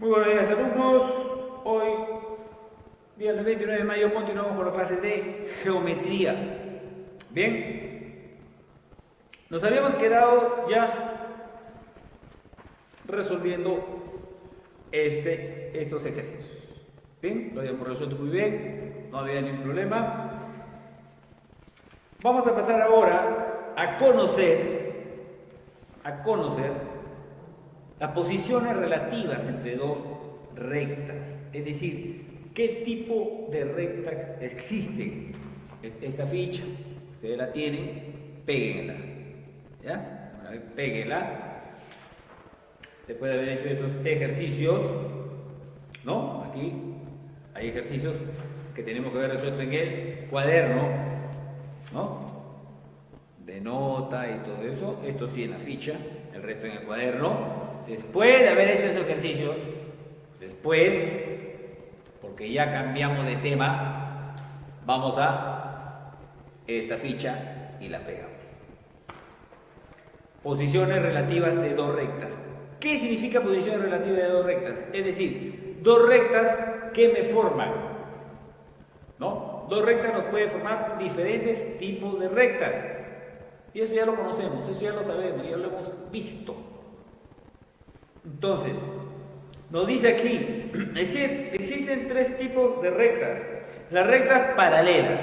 Muy buenos días, alumnos. Hoy, viernes 29 de mayo, continuamos con la clase de geometría. Bien, nos habíamos quedado ya resolviendo estos ejercicios. Bien, lo habíamos resuelto muy bien, no había ningún problema. Vamos a pasar ahora a conocer las posiciones relativas entre dos rectas, es decir, qué tipo de rectas existen. Esta ficha, ustedes la tienen, péguenla, ¿ya? A ver, péguenla. Después de haber hecho estos ejercicios, ¿no? Aquí hay ejercicios que tenemos que haber resuelto en el cuaderno, ¿no? De nota y todo eso, esto sí en la ficha, el resto en el cuaderno. Después de haber hecho esos ejercicios, porque ya cambiamos de tema, vamos a esta ficha y la pegamos. Posiciones relativas de dos rectas. ¿Qué significa posiciones relativas de dos rectas? Es decir, dos rectas que me forman, ¿no? Dos rectas nos pueden formar diferentes tipos de rectas. Y eso ya lo conocemos, eso ya lo sabemos, ya lo hemos visto. Entonces, nos dice aquí, existen tres tipos de rectas. Las rectas paralelas.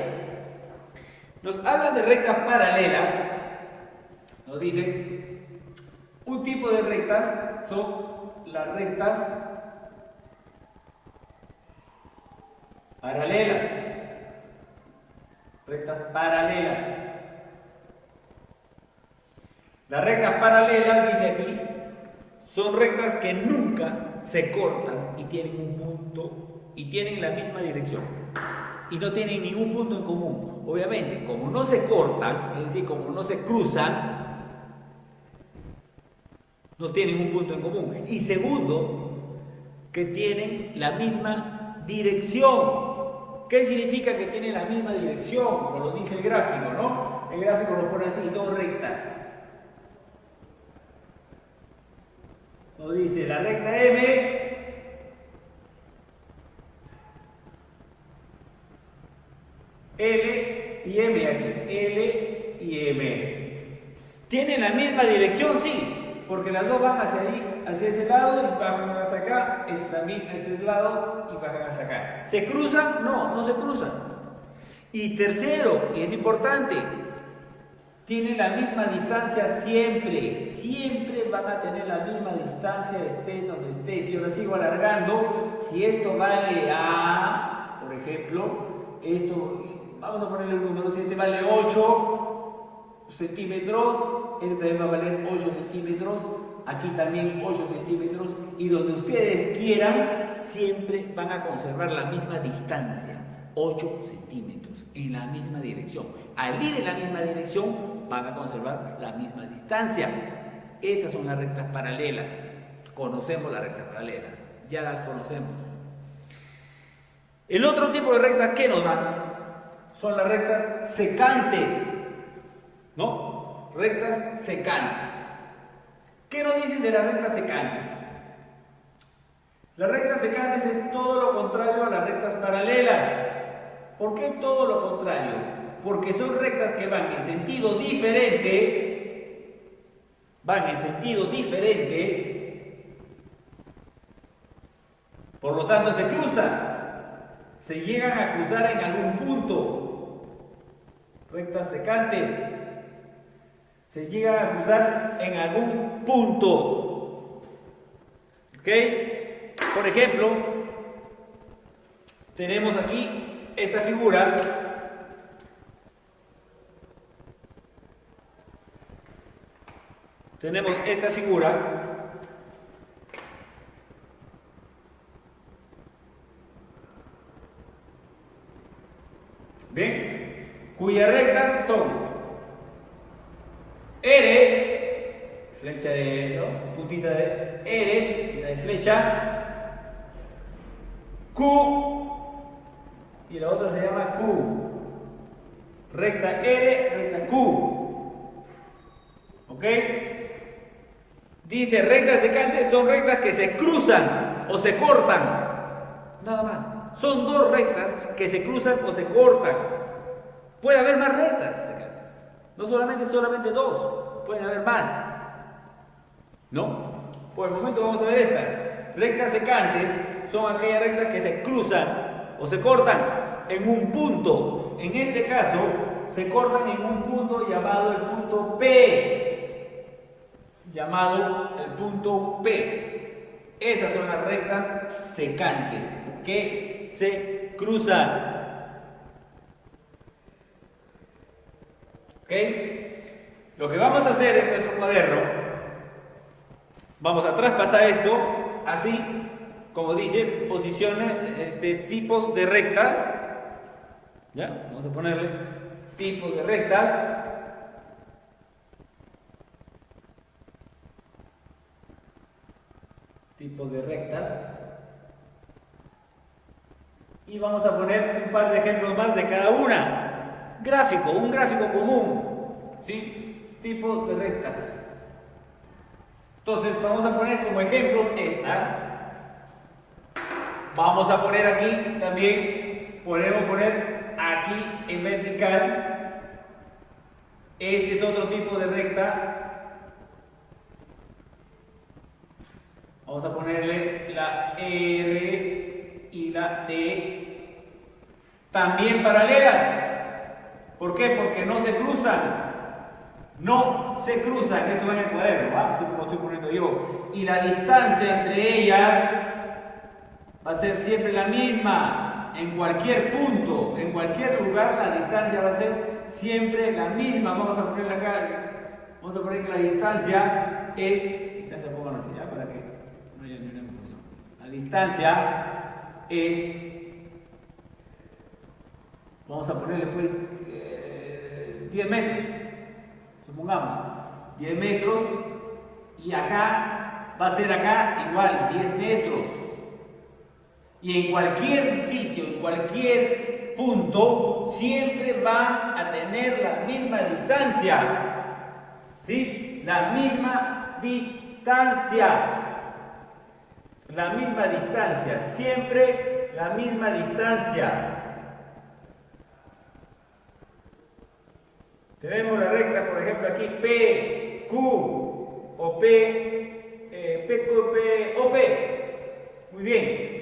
Nos hablan de rectas paralelas. Nos dicen, un tipo de rectas son las rectas paralelas. Rectas paralelas. Las rectas paralelas, dice aquí, son rectas que nunca se cortan y tienen un punto y tienen la misma dirección y no tienen ningún punto en común. Obviamente, como no se cortan, es decir, como no se cruzan, no tienen un punto en común. Y segundo, que tienen la misma dirección. ¿Qué significa que tienen la misma dirección? Como lo dice el gráfico, ¿no? El gráfico lo pone así, dos rectas. Nos dice la recta M L y M aquí, L y M. ¿Tienen la misma dirección? Sí, porque las dos van hacia ahí, hacia ese lado y bajan hasta acá, también a este lado y bajan hasta acá. ¿Se cruzan? No, no se cruzan. Y tercero, y es importante, tienen la misma distancia siempre, siempre van a tener la misma distancia, esté donde esté. Si yo la sigo alargando, si esto vale A, por ejemplo, esto, vamos a ponerle un número, si este vale 8 centímetros, este también va a valer 8 centímetros, aquí también 8 centímetros, y donde ustedes quieran, siempre van a conservar la misma distancia, 8 centímetros, en la misma dirección. Al ir en la misma dirección, van a conservar la misma distancia. Esas son las rectas paralelas. Conocemos las rectas paralelas, ya las conocemos. El otro tipo de rectas que nos dan son las rectas secantes, ¿no? Rectas secantes. ¿Qué nos dicen de las rectas secantes? Las rectas secantes es todo lo contrario a las rectas paralelas. ¿Por qué todo lo contrario? Porque son rectas que van en sentido diferente, por lo tanto se cruzan, se llegan a cruzar en algún punto. Rectas secantes, se llegan a cruzar en algún punto. ¿Ok? Por ejemplo, tenemos aquí esta figura. Tenemos esta figura ¿bien? Cuyas rectas son R, flecha de, ¿no? Puntita de R, puntita de flecha, Q y la otra se llama Q. Recta R, recta Q. ¿Ok? Dice rectas secantes son rectas que se cruzan o se cortan. Nada más. Son dos rectas que se cruzan o se cortan. Puede haber más rectas secantes. No solamente dos. Pueden haber más. ¿No? Por el momento vamos a ver estas. Rectas secantes son aquellas rectas que se cruzan o se cortan en un punto. En este caso, se cortan en un punto llamado el punto P. Llamado el punto P. Esas son las rectas secantes que se cruzan. ¿Ok? Lo que vamos a hacer en nuestro cuaderno, vamos a traspasar esto así, como dice, posiciones, tipos de rectas. ¿Ya? Vamos a ponerle tipos de rectas. Tipos de rectas. Y vamos a poner un par de ejemplos más de cada una. Gráfico, un gráfico común. ¿Sí? Tipos de rectas. Entonces vamos a poner como ejemplos esta. Vamos a poner aquí también, podemos poner aquí en vertical. Este es otro tipo de recta. Vamos a ponerle la R y la T también paralelas. ¿Por qué? Porque no se cruzan. No se cruzan. Esto va en el cuaderno, ¿va? Así como estoy poniendo yo. Y la distancia entre ellas va a ser siempre la misma. En cualquier punto, en cualquier lugar, la distancia va a ser siempre la misma. Vamos a ponerla acá. Vamos a poner que la distancia es. Pónganlo así, ¿ya? Para que no haya ninguna confusión. La distancia es. Vamos a ponerle pues 10 metros. Supongamos 10 metros. Y acá va a ser acá igual 10 metros. Y en cualquier sitio, en cualquier punto, siempre va a tener la misma distancia. ¿Sí? La misma distancia. La misma distancia. Siempre la misma distancia. Tenemos la recta, por ejemplo, aquí P, Q, o P, OP. Muy bien.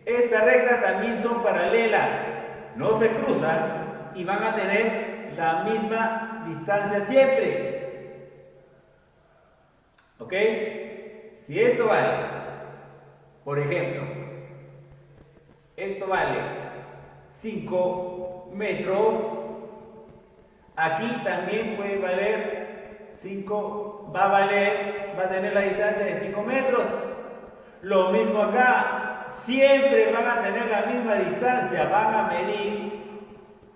Estas rectas también son paralelas, no se cruzan y van a tener la misma distancia siempre. ¿Ok? Si esto vale, por ejemplo, esto vale 5 metros, aquí también puede valer 5, va a tener la distancia de 5 metros. Lo mismo acá. Siempre van a tener la misma distancia, van a medir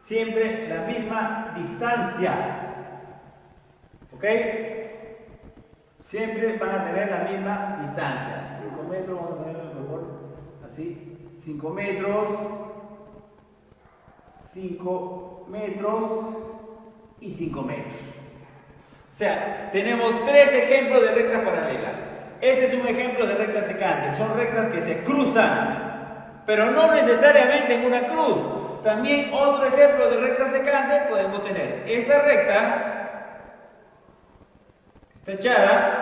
siempre la misma distancia. ¿Ok? Siempre van a tener la misma distancia. 5 metros, vamos a ponerlo mejor así. 5 metros, 5 metros y 5 metros. O sea, tenemos 3 ejemplos de rectas paralelas. Este es un ejemplo de rectas secantes. Son rectas que se cruzan, pero no necesariamente en una cruz. También otro ejemplo de recta secante podemos tener. Esta recta está echada.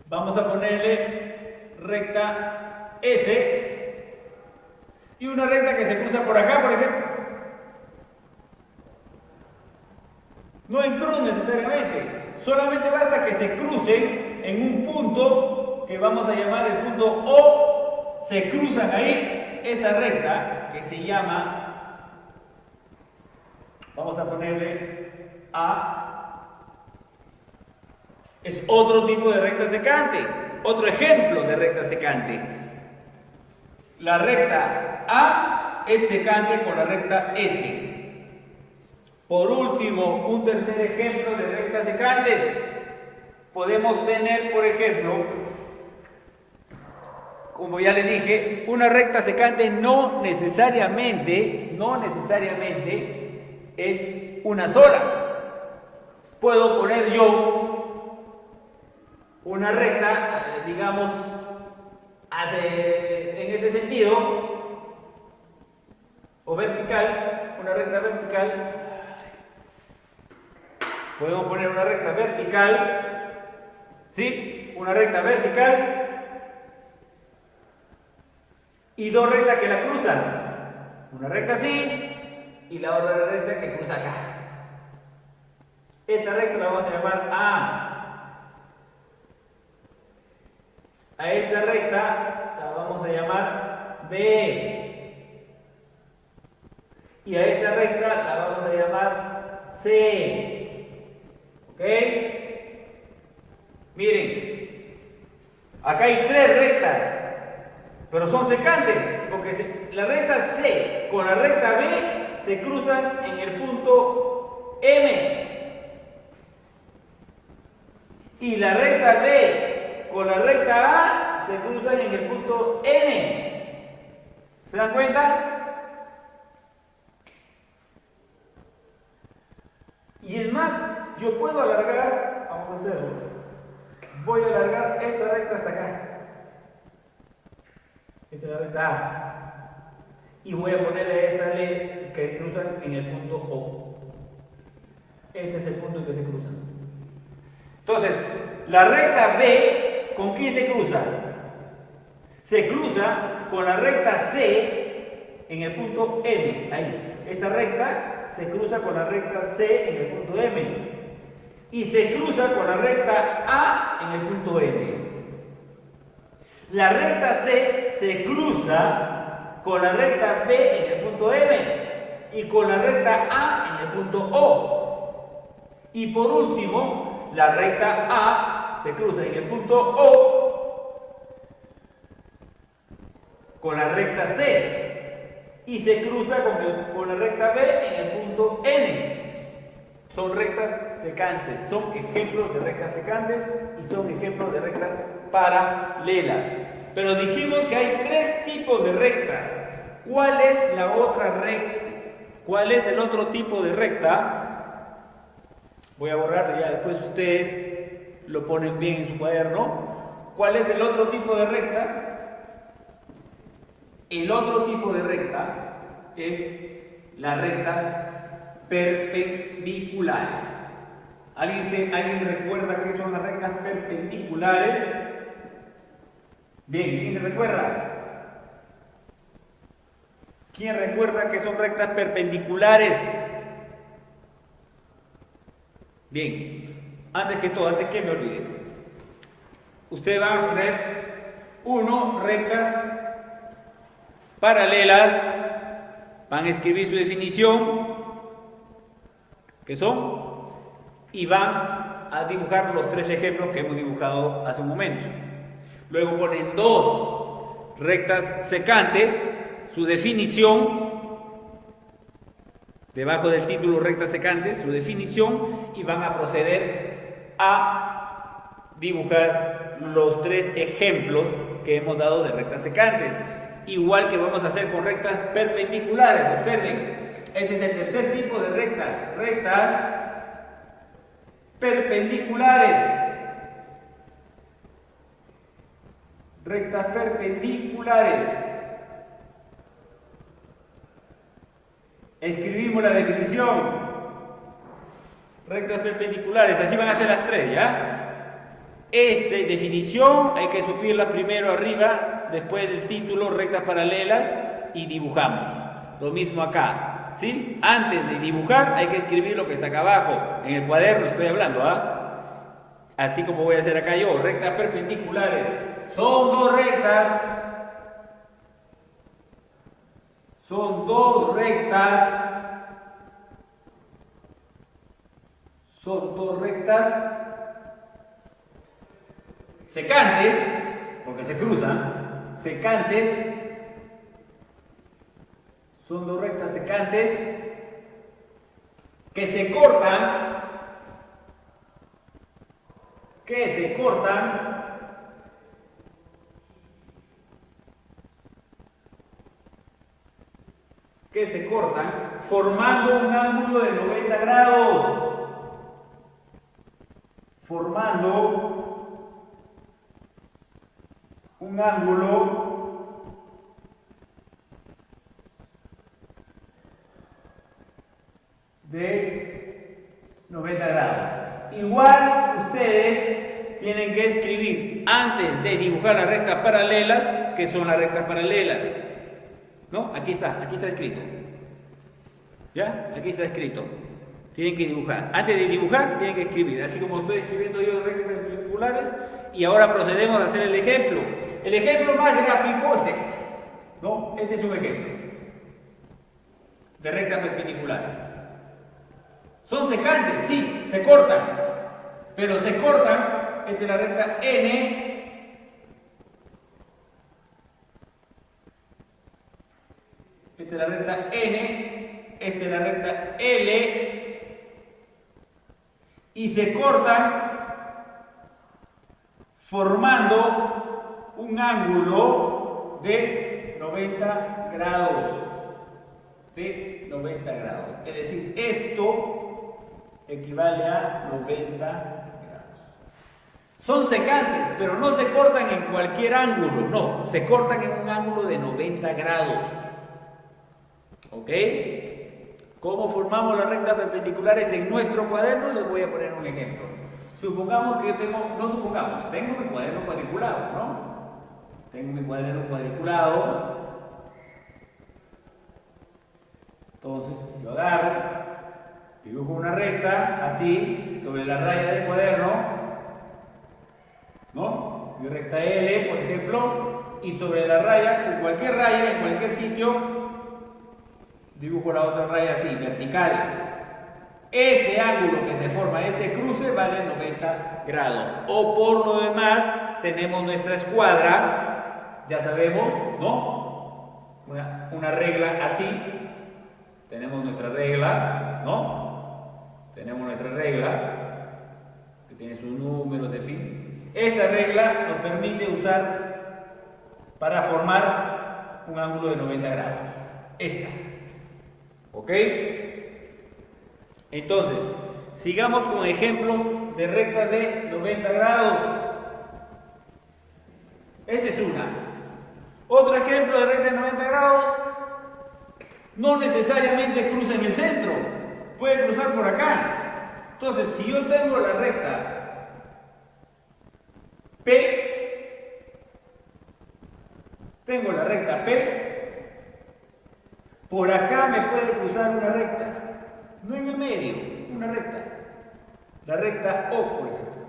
Vamos a ponerle recta S. Y una recta que se cruza por acá, por ejemplo. No en cruz necesariamente. Solamente basta que se crucen en un punto que vamos a llamar el punto O. Se cruzan ahí esa recta que se llama, vamos a ponerle A. Es otro tipo de recta secante, otro ejemplo de recta secante. La recta A es secante con la recta S. Por último, un tercer ejemplo de rectas secantes. Podemos tener, por ejemplo, como ya le dije, una recta secante no necesariamente es una sola. Puedo poner yo una recta, digamos, en este sentido, o vertical, una recta vertical, podemos poner una recta vertical, ¿sí? Una recta vertical y dos rectas que la cruzan. Una recta así y la otra recta que cruza acá. Esta recta la vamos a llamar A. A esta recta la vamos a llamar B. Y a esta recta la vamos a llamar C. ¿Ok? Miren, acá hay tres rectas, pero son secantes, porque la recta C con la recta B se cruzan en el punto M. Y la recta B con la recta A se cruzan en el punto N. ¿Se dan cuenta? Y es más, yo puedo alargar, vamos a hacerlo. Voy a alargar esta recta hasta acá. Esta es la recta A. Y voy a ponerle esta ley que cruzan en el punto O. Este es el punto en que se cruzan. Entonces, la recta B, ¿con quién se cruza? Se cruza con la recta C en el punto M. Ahí. Esta recta se cruza con la recta C en el punto M. Y se cruza con la recta A en el punto N. La recta C se cruza con la recta B en el punto M y con la recta A en el punto O. Y por último, la recta A se cruza en el punto O con la recta C y se cruza con la recta B en el punto N. Son rectas secantes, son ejemplos de rectas secantes y son ejemplos de rectas paralelas. Pero dijimos que hay tres tipos de rectas. ¿Cuál es la otra recta? ¿Cuál es el otro tipo de recta? Voy a borrar, ya después ustedes lo ponen bien en su cuaderno. ¿Cuál es el otro tipo de recta? El otro tipo de recta es las rectas perpendiculares. ¿Alguien recuerda qué son las rectas perpendiculares? Bien, ¿quién recuerda? ¿Quién recuerda qué son rectas perpendiculares? Bien, antes que me olvide, ustedes van a poner rectas paralelas, van a escribir su definición, que son, y van a dibujar los tres ejemplos que hemos dibujado hace un momento. Luego ponen dos rectas secantes, su definición, debajo del título rectas secantes, su definición, y van a proceder a dibujar los tres ejemplos que hemos dado de rectas secantes. Igual que vamos a hacer con rectas perpendiculares, observen. Este es el tercer tipo de rectas, rectas perpendiculares. Rectas perpendiculares. Escribimos la definición. Rectas perpendiculares, así van a ser las tres, ¿ya? Definición, hay que subirla primero arriba, después del título, rectas paralelas, y dibujamos. Lo mismo acá, ¿sí? Antes de dibujar hay que escribir lo que está acá abajo, en el cuaderno estoy hablando, ¿ah? Así como voy a hacer acá yo, rectas perpendiculares. Son dos rectas. Son dos rectas. Son dos rectas secantes, porque se cruzan, secantes. Son dos rectas secantes que se cortan, formando un ángulo de 90 grados. Formando un ángulo de 90 grados. Igual ustedes tienen que escribir antes de dibujar las rectas paralelas, que son las rectas paralelas. ¿No? Aquí está escrito. ¿Ya? Aquí está escrito. Tienen que dibujar. Antes de dibujar, tienen que escribir. Así como estoy escribiendo yo rectas perpendiculares. Y ahora procedemos a hacer el ejemplo. El ejemplo más gráfico es este. ¿No? Este es un ejemplo de rectas perpendiculares. Son secantes, sí, se cortan. Pero se cortan entre la recta N, la recta N, la recta L, y se cortan formando un ángulo de 90 grados. De 90 grados. Es decir, esto equivale a 90 grados. Son secantes, pero no se cortan en cualquier ángulo, no, se cortan en un ángulo de 90 grados. ¿Ok? ¿Cómo formamos las rectas perpendiculares en nuestro cuaderno? Les voy a poner un ejemplo. Supongamos que tengo mi cuaderno cuadriculado, ¿no? Tengo mi cuaderno cuadriculado. Entonces, yo agarro, dibujo una recta, así, sobre la raya del cuaderno, ¿no? Mi recta L, por ejemplo, y sobre la raya, en cualquier sitio, dibujo la otra raya así, vertical. Ese ángulo que se forma, ese cruce, vale 90 grados. O por lo demás, tenemos nuestra escuadra, ya sabemos, ¿no? Una regla así. Tenemos nuestra regla, ¿no? Tenemos nuestra regla, que tiene sus números, en fin. Esta regla nos permite usar para formar un ángulo de 90 grados. Esta. ¿Ok? Entonces, sigamos con ejemplos de rectas de 90 grados. Esta es una. Otro ejemplo de recta de 90 grados. No necesariamente cruza en el centro, puede cruzar por acá. Entonces, si yo tengo la recta P, por acá me puede cruzar una recta, no en el medio, una recta. La recta O, por ejemplo.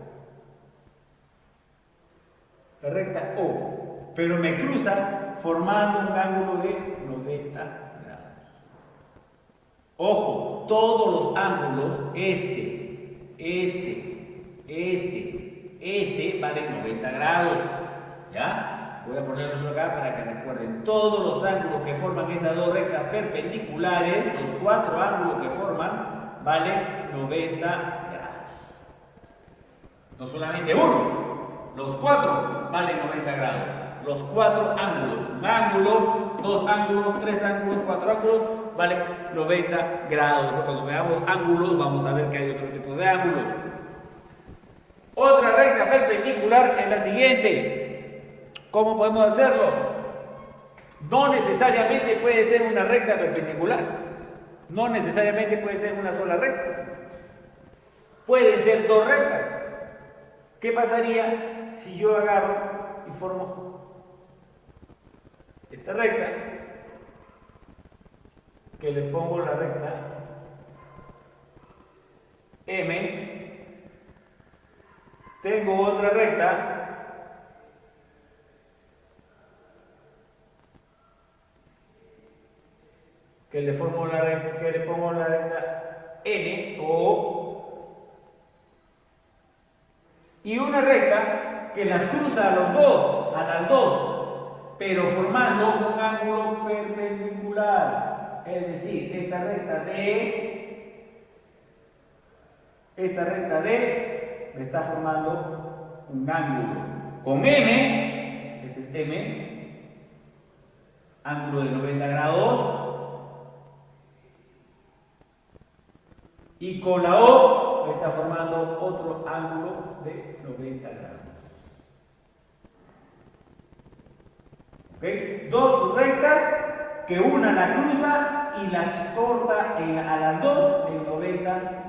La recta O, pero me cruza formando un ángulo de 90 grados. Ojo, todos los ángulos, valen 90 grados. ¿Ya? Voy a ponerlos acá para que recuerden. Todos los ángulos que forman esas dos rectas perpendiculares, los 4 ángulos que forman, valen 90 grados. No solamente uno, los 4 valen 90 grados. Los 4 ángulos, un ángulo, 2 ángulos, 3 ángulos, 4 ángulos, valen 90 grados. Cuando veamos ángulos, vamos a ver que hay otro tipo de ángulos. Otra recta perpendicular es la siguiente. ¿Cómo podemos hacerlo? No necesariamente puede ser una recta perpendicular. No necesariamente puede ser una sola recta. Pueden ser dos rectas. ¿Qué pasaría si yo agarro y formo esta recta, que le pongo la recta M, tengo otra recta que le pongo la recta N o y una recta que las cruza a las dos, pero formando un ángulo perpendicular. Es decir, esta recta D me está formando un ángulo con M, este es M, ángulo de 90 grados, y con la O me está formando otro ángulo de 90 grados. ¿Okay? Dos rectas que una la cruza y las corta a las dos en 90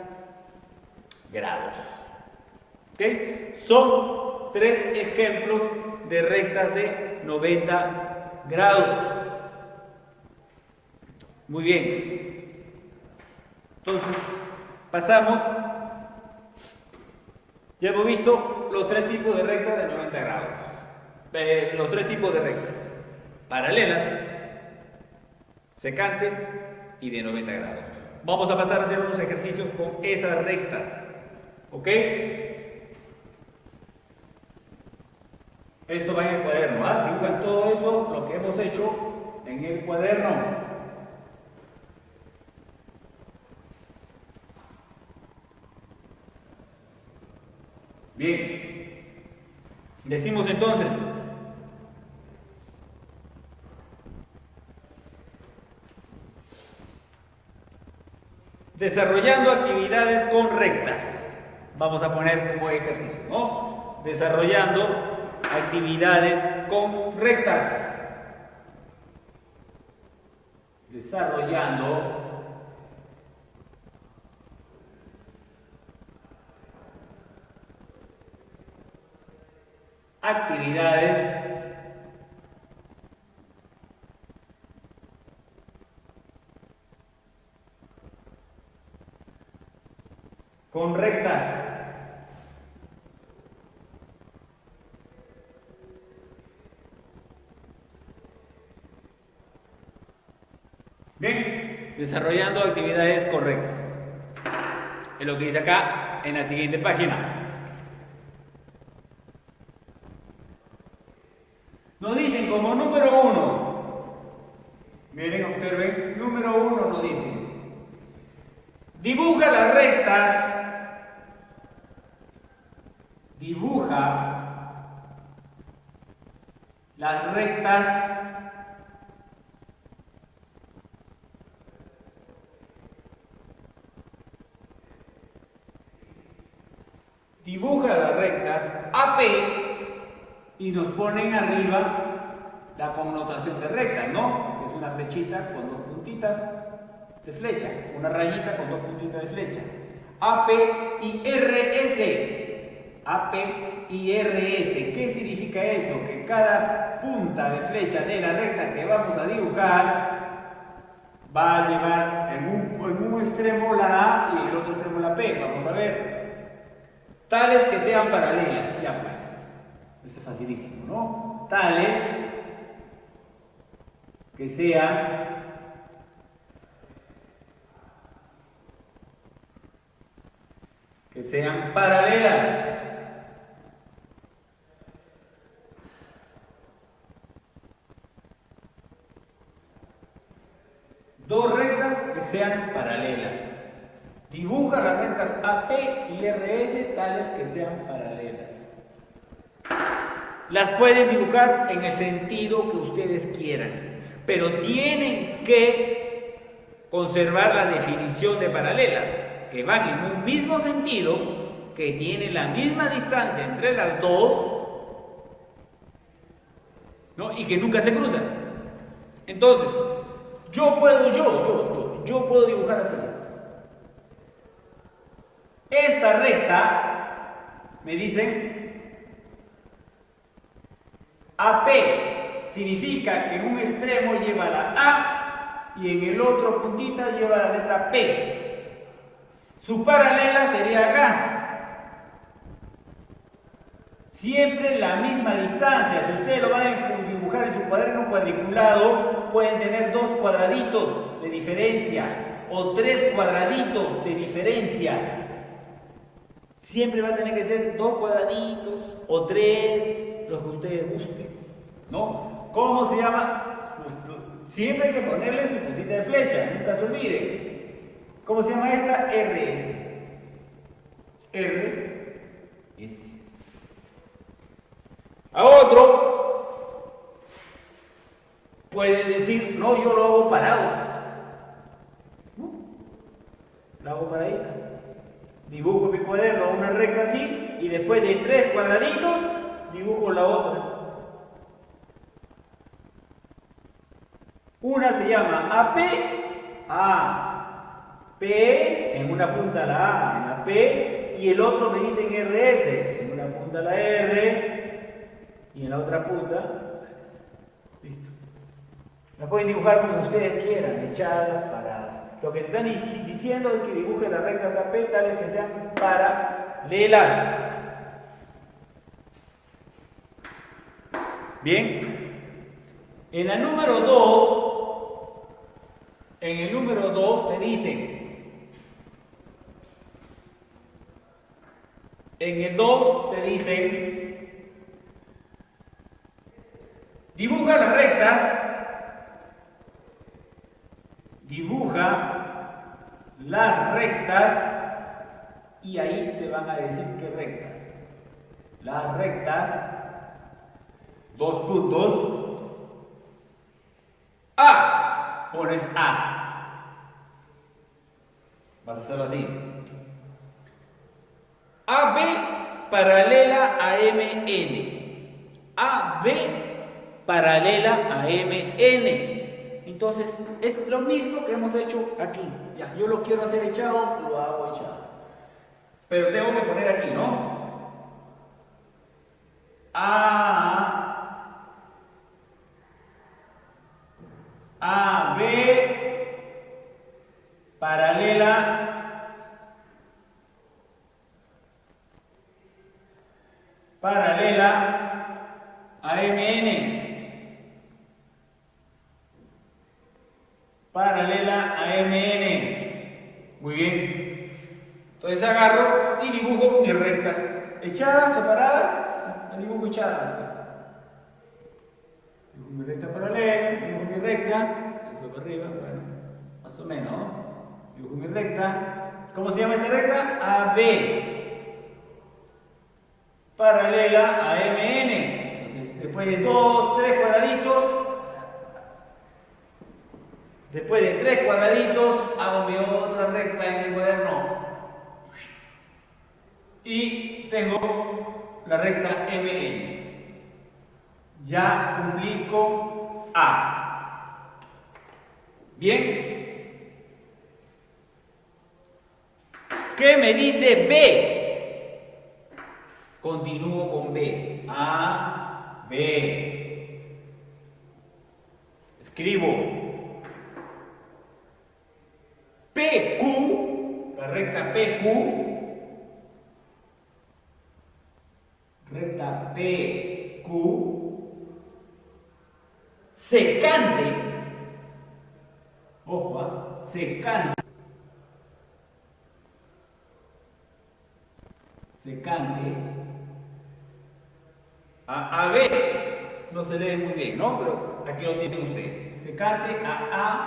grados. ¿Okay? Son tres ejemplos de rectas de 90 grados. Muy bien. Entonces, pasamos. Ya hemos visto los tres tipos de rectas de 90 grados. Los tres tipos de rectas. Paralelas, secantes y de 90 grados. Vamos a pasar a hacer unos ejercicios con esas rectas. ¿Ok? Esto va en el cuaderno, ¿ah? Dibujan todo eso, lo que hemos hecho en el cuaderno. Bien. Decimos entonces. Desarrollando actividades con rectas. Vamos a poner como ejercicio, ¿no? Desarrollando actividades con rectas. Desarrollando actividades con rectas. Bien, desarrollando actividades correctas. Es lo que dice acá en la siguiente página. Nos dicen como número 1. Miren, observen. Número 1 nos dice. Dibuja las rectas. Dibuja las rectas AP y nos ponen arriba la connotación de recta, ¿no? Que es una flechita con dos puntitas de flecha, una rayita con dos puntitas de flecha. AP y RS. AP y RS. ¿Qué significa eso? Que cada punta de flecha de la recta que vamos a dibujar va a llevar en un extremo la A y en el otro extremo la P. Vamos a ver. Tales que sean paralelas. Ya pues. Eso es facilísimo, ¿no? Tales que sean paralelas. Dos rectas que sean paralelas. Dibuja las rectas AP y RS tales que sean paralelas. Las pueden dibujar en el sentido que ustedes quieran, pero tienen que conservar la definición de paralelas, que van en un mismo sentido, que tienen la misma distancia entre las dos, ¿no? Y que nunca se cruzan. Entonces, yo puedo dibujar así. Esta recta, me dicen, AP significa que en un extremo lleva la A y en el otro puntita lleva la letra P. Su paralela sería acá. Siempre la misma distancia. Si ustedes lo van a dibujar en su cuaderno cuadriculado, pueden tener dos cuadraditos de diferencia o tres cuadraditos de diferencia. Siempre va a tener que ser dos cuadraditos o tres, los que ustedes gusten, ¿no? ¿Cómo se llama? Siempre hay que ponerle su puntita de flecha, nunca se olviden. ¿Cómo se llama esta? RS. RS. A otro puede decir, no, yo lo hago parado. ¿No? Lo hago paradita. Dibujo mi cuaderno una recta así y después de tres cuadraditos dibujo la otra. Una se llama AP en una punta la A, en la P, y el otro me dicen RS, en una punta la R y en la otra punta. Listo. La pueden dibujar como ustedes quieran, echadas, paradas. Lo que te están diciendo es que dibujes las rectas AP tales que sean paralelas. Bien. En la número 2, en el número 2 te dicen, en el 2 te dicen, dibuja las rectas, y ahí te van a decir qué rectas. Las rectas, 2 puntos, A, pones A. Vas a hacerlo así. AB paralela a MN. AB paralela a MN. Entonces, es lo mismo que hemos hecho aquí. Ya, yo lo quiero hacer echado, lo hago echado. Pero tengo que poner aquí, ¿no? AB paralela a MN. Paralela a MN. Muy bien. Entonces agarro y dibujo mis rectas. Echadas o paradas, dibujo echadas. Dibujo mi recta paralela, dibujo mi recta. Dibujo para arriba, bueno, más o menos. Dibujo mi recta. ¿Cómo se llama esta recta? AB. Paralela a MN. Entonces, después de 2, 3 cuadraditos. Después de 3 cuadraditos, hago mi otra recta en mi cuaderno. Y tengo la recta MN. Ya cumplí con A. Bien. ¿Qué me dice B? Continúo con B. A, B. Escribo PQ, la recta PQ, recta PQ, secante, ojo, secante, a AB, no se lee muy bien, ¿no? Pero aquí lo tienen ustedes, secante a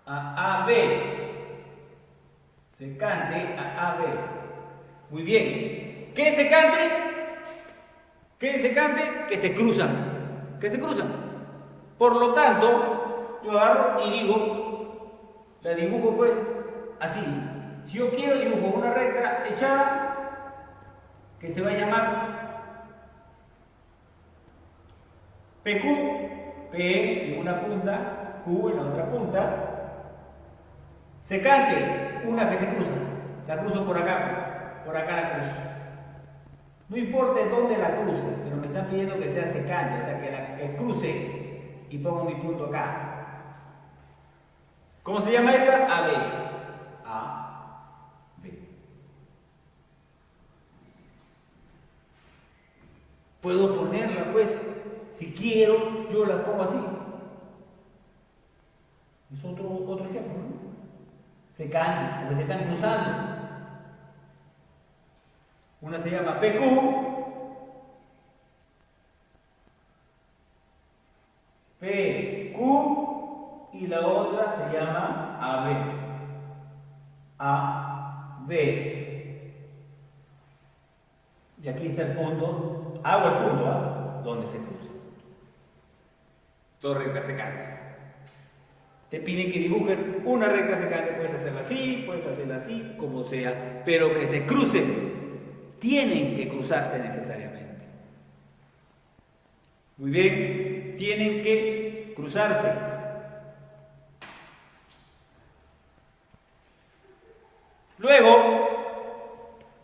AB, secante a AB. Muy bien. ¿Qué es secante? ¿Qué es secante? Que se cruzan. Que se cruzan. Por lo tanto, yo agarro y digo, la dibujo pues así. Si yo quiero dibujo una recta echada que se va a llamar PQ, P en una punta, Q en la otra punta. Secante, una que se cruza. La cruzo por acá, pues. Por acá la cruzo. No importa en dónde la cruce, pero me están pidiendo que sea secante, o sea que cruce y pongo mi punto acá. ¿Cómo se llama esta? AB. A, B. Puedo ponerla, pues, si quiero, yo la pongo así. Es otro ejemplo, ¿no? Secante, porque se están cruzando. Una se llama PQ, PQ, y la otra se llama AB. AB. Y aquí está el punto, hago el punto, ¿ah? Donde se cruza. Dos rectas secantes. Te piden que dibujes una recta secante, puedes hacerla así, como sea, pero que se crucen. Tienen que cruzarse necesariamente. Muy bien, tienen que cruzarse. Luego,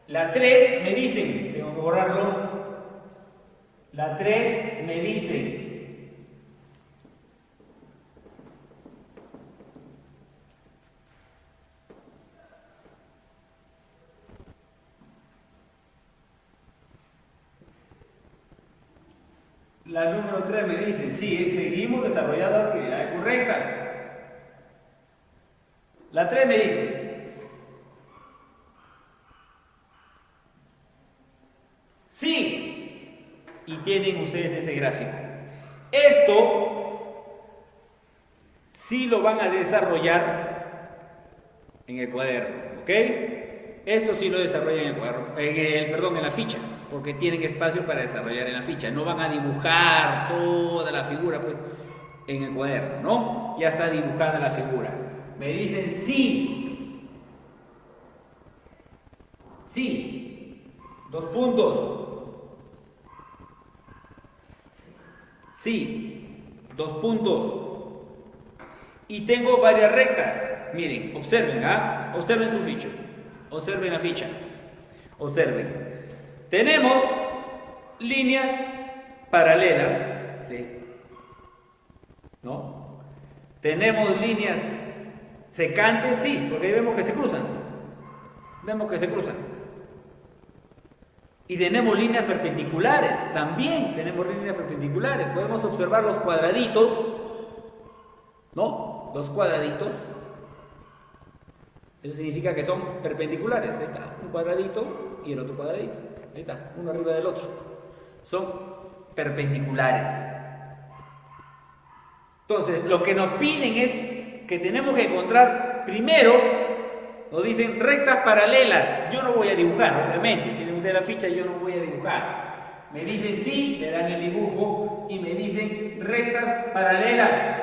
la 3 me dicen, tengo que borrarlo, la 3 me dice la número 3 me dice, sí, seguimos desarrollando actividades correctas. La 3 me dice, sí, y tienen ustedes ese gráfico. Esto sí lo van a desarrollar en el cuaderno, ¿ok? Esto sí lo desarrollan en el cuaderno, en la ficha, porque tienen espacio para desarrollar en la ficha. No van a dibujar toda la figura, pues, en el cuaderno, ¿no? Ya está dibujada la figura. Me dicen sí. Sí. 2 puntos. Sí. 2 puntos. Y tengo varias rectas. Miren, observen, ¿ah? Observen su ficha. Observen la ficha. Observen. Tenemos líneas paralelas, ¿sí? ¿No? Tenemos líneas secantes, sí, porque ahí vemos que se cruzan. Vemos que se cruzan. Y tenemos líneas perpendiculares, también tenemos líneas perpendiculares. Podemos observar los cuadraditos, ¿no? Los cuadraditos. Eso significa que son perpendiculares. Ahí está, un cuadradito y el otro cuadradito. Ahí está, uno arriba del otro. Son perpendiculares. Entonces, lo que nos piden es que tenemos que encontrar primero, nos dicen rectas paralelas. Yo no voy a dibujar, obviamente. Tienen ustedes la ficha, yo no voy a dibujar. Me dicen sí, le dan el dibujo y me dicen rectas paralelas.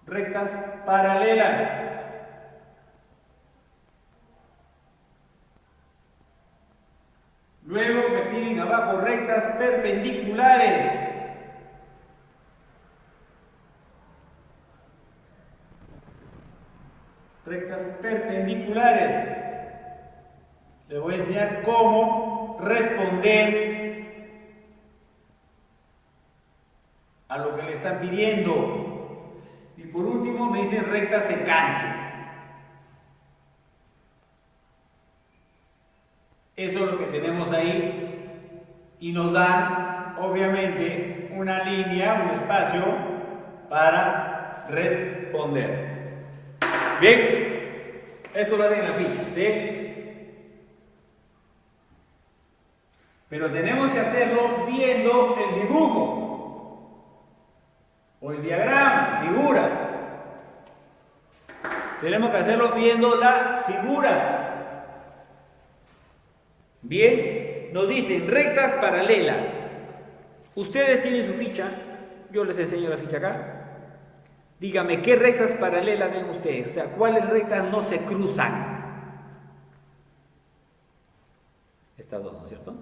Rectas paralelas. Luego me piden abajo rectas perpendiculares. Rectas perpendiculares. Les voy a enseñar cómo responder a lo que le están pidiendo. Y por último me dicen rectas secantes. Eso es lo que tenemos ahí y nos dan obviamente una línea, un espacio para responder. Bien, esto lo hacen en la ficha, ¿sí? Pero tenemos que hacerlo viendo el dibujo o el diagrama, figura. Tenemos que hacerlo viendo la figura. Bien, nos dicen rectas paralelas. Ustedes tienen su ficha, yo les enseño la ficha acá. Dígame, ¿qué rectas paralelas ven ustedes? O sea, ¿cuáles rectas no se cruzan? Estas dos, ¿no es cierto?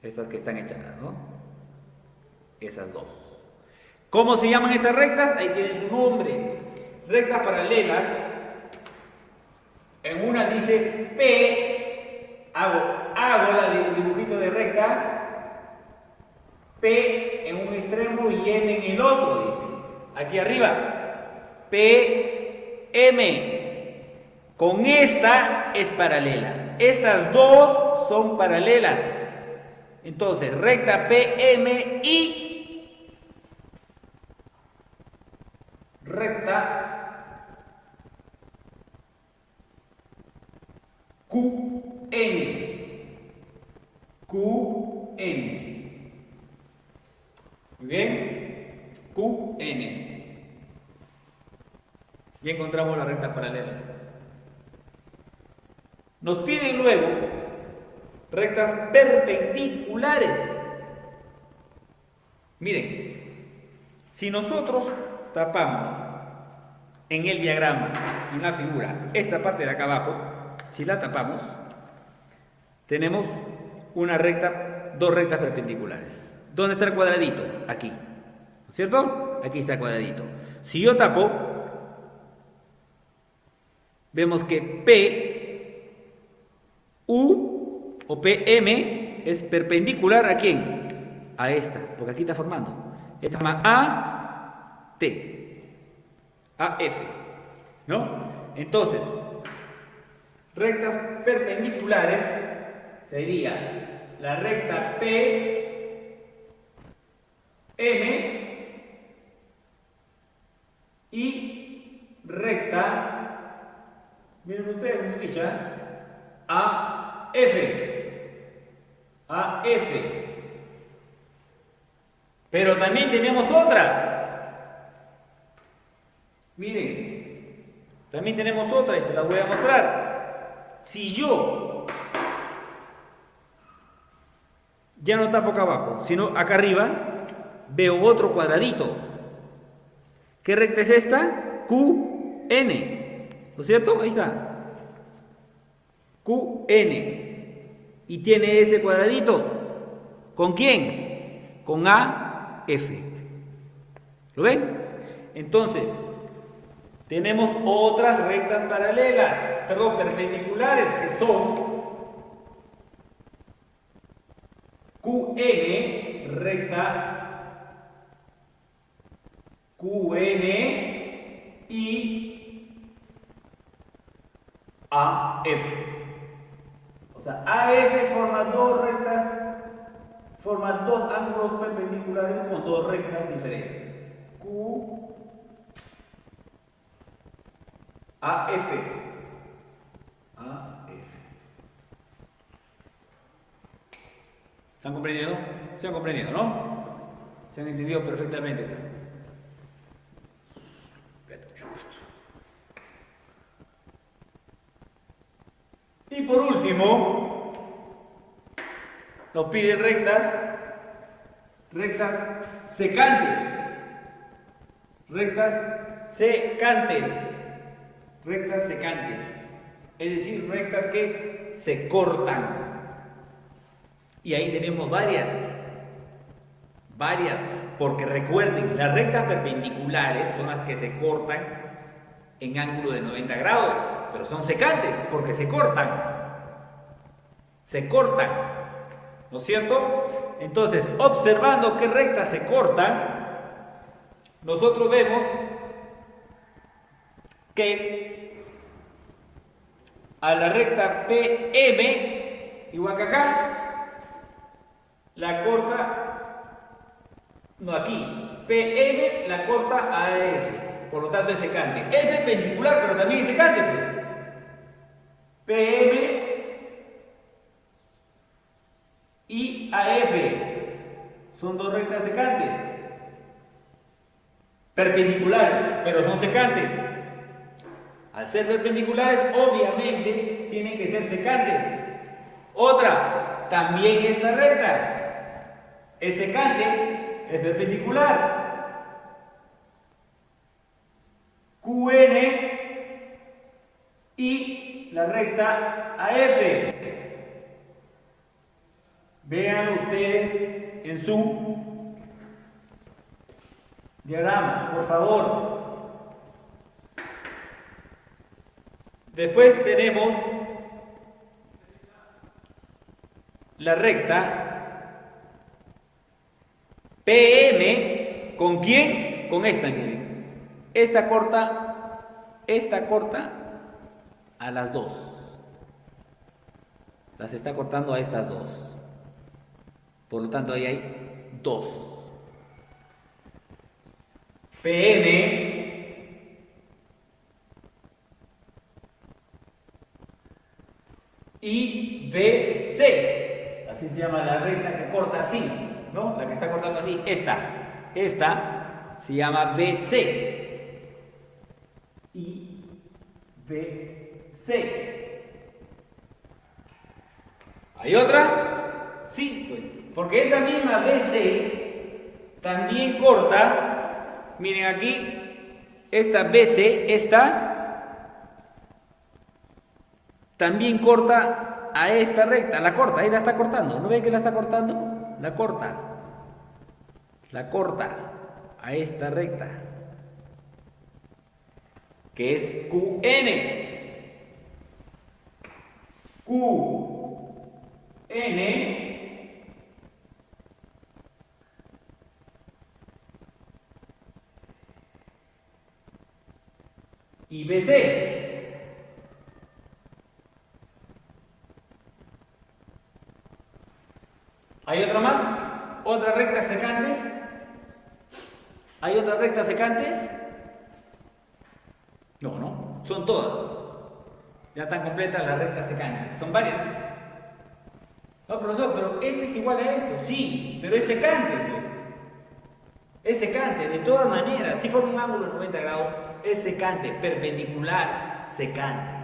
Estas que están echadas, ¿no? Esas dos. ¿Cómo se llaman esas rectas? Ahí tienen su nombre. Rectas paralelas. En una dice P, hago el dibujito de recta, P en un extremo y M en el otro, dice. Aquí arriba, P, M. Con esta es paralela. Estas dos son paralelas. Entonces, recta PM y recta QN. QN. Muy bien. QN. Ya encontramos las rectas paralelas. Nos piden luego rectas perpendiculares. Miren, si nosotros tapamos en el diagrama, en la figura, esta parte de acá abajo, si la tapamos, tenemos una recta, dos rectas perpendiculares. ¿Dónde está el cuadradito? Aquí. ¿No es cierto? Aquí está el cuadradito. Si yo tapo, vemos que PU o PM es perpendicular ¿a quién? A esta, porque aquí está formando. Esta se llama AT, AF, ¿no? Entonces, rectas perpendiculares sería la recta PM y recta, miren ustedes en su ficha, AF. Pero también tenemos otra. Miren, también tenemos otra y se la voy a mostrar. Si yo ya no tapo acá abajo, sino acá arriba, veo otro cuadradito. ¿Qué recta es esta? QN. ¿No es cierto? Ahí está. QN. Y tiene ese cuadradito. ¿Con quién? Con AF. ¿Lo ven? Entonces, tenemos otras rectas perpendiculares, que son QN, recta QN y AF. O sea, AF forma dos rectas, forma dos ángulos perpendiculares con dos rectas diferentes. AF. ¿Están comprendiendo? ¿Se han comprendido, no? ¿Se han entendido perfectamente? Y por último, nos piden rectas secantes. Rectas secantes. Es decir, rectas que se cortan. Y ahí tenemos varias, porque recuerden, las rectas perpendiculares son las que se cortan en ángulo de 90 grados, pero son secantes porque se cortan, ¿no es cierto? Entonces, observando qué rectas se cortan, nosotros vemos que a la recta PM, igual que acá, la corta, no aquí, PM la corta AF, por lo tanto es secante. Es perpendicular, pero también es secante, pues. PM y AF son dos rectas secantes, perpendiculares, pero son secantes. Al ser perpendiculares, obviamente tienen que ser secantes. Otra, también esta recta es secante, es perpendicular. QN y la recta AF. Vean ustedes en su diagrama, por favor. Después tenemos la recta PM, ¿con quién? Con esta, miren. Esta corta a las dos. Las está cortando a estas dos. Por lo tanto, ahí hay dos. PM y BC. Así se llama la recta que corta así, ¿no? La que está cortando así, esta se llama BC y BC. ¿Hay otra? Sí, pues, porque esa misma BC también corta, miren aquí, esta BC, esta también corta a esta recta, la corta, ahí la está cortando, ¿no ven que la está cortando? La corta a esta recta, que es QN. QN y BC. ¿Hay otra más? ¿Otras rectas secantes? ¿Hay otras rectas secantes? No, no, son todas. Ya están completas las rectas secantes. Son varias. No, profesor, pero este es igual a esto. Sí, pero es secante, pues. Es secante, de todas maneras. Si forma un ángulo de 90 grados, es secante, perpendicular, secante.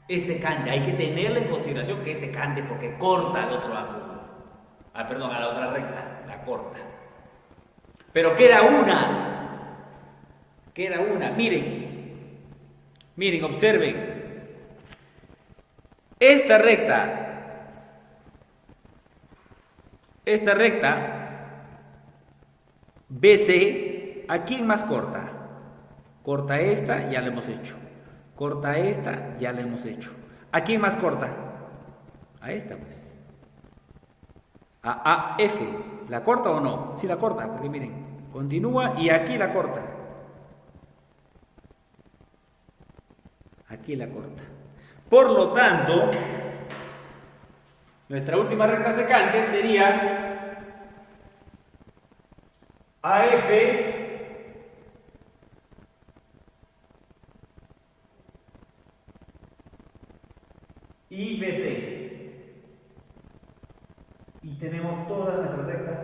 Es secante, hay que tenerlo en consideración que es secante porque corta al otro ángulo. Perdón, a la otra recta, la corta. Pero queda una. Queda una. Miren, observen. Esta recta, BC, ¿a quién más corta? Corta esta, ya la hemos hecho. Corta esta, ya la hemos hecho. ¿A quién más corta? A esta, pues. A AF, ¿la corta o no? Sí la corta, porque miren, continúa y aquí la corta. Aquí la corta. Por lo tanto, nuestra última recta secante sería AF y BC. Y tenemos todas nuestras rectas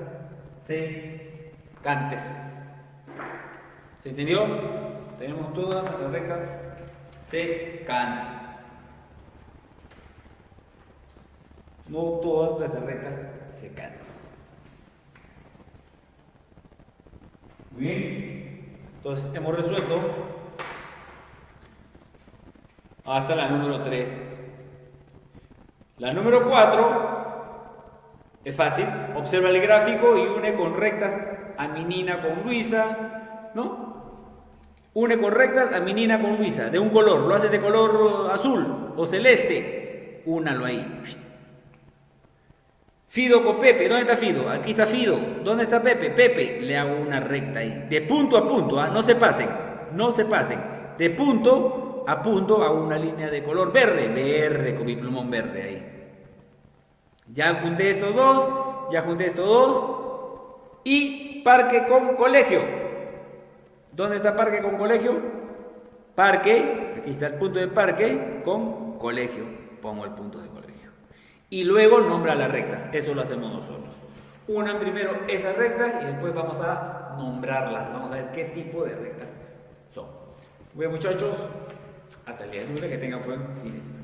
secantes. ¿Se entendió? Tenemos todas nuestras rectas secantes. No todas nuestras rectas secantes. Muy bien. Entonces hemos resuelto hasta la número 3. La número 4 es fácil. Observa el gráfico y une con rectas a Minina con Luisa, ¿no? Une con rectas a Minina con Luisa, de un color. Lo hace de color azul o celeste. Únalo ahí. Fido con Pepe, ¿dónde está Fido? Aquí está Fido. ¿Dónde está Pepe? Pepe, le hago una recta ahí. De punto a punto, no se pasen. No se pasen. De punto a punto a una línea de color verde. Verde, con mi plumón verde ahí. Ya junté estos dos. Ya junté estos dos. Y parque con colegio. ¿Dónde está parque con colegio? Parque, aquí está el punto de parque con colegio. Pongo el punto de colegio. Y luego nombra las rectas. Eso lo hacemos nosotros. Unan primero esas rectas y después vamos a nombrarlas. Vamos a ver qué tipo de rectas son. Bueno, muchachos, hasta el día de lunes, que tengan buen fin de semana.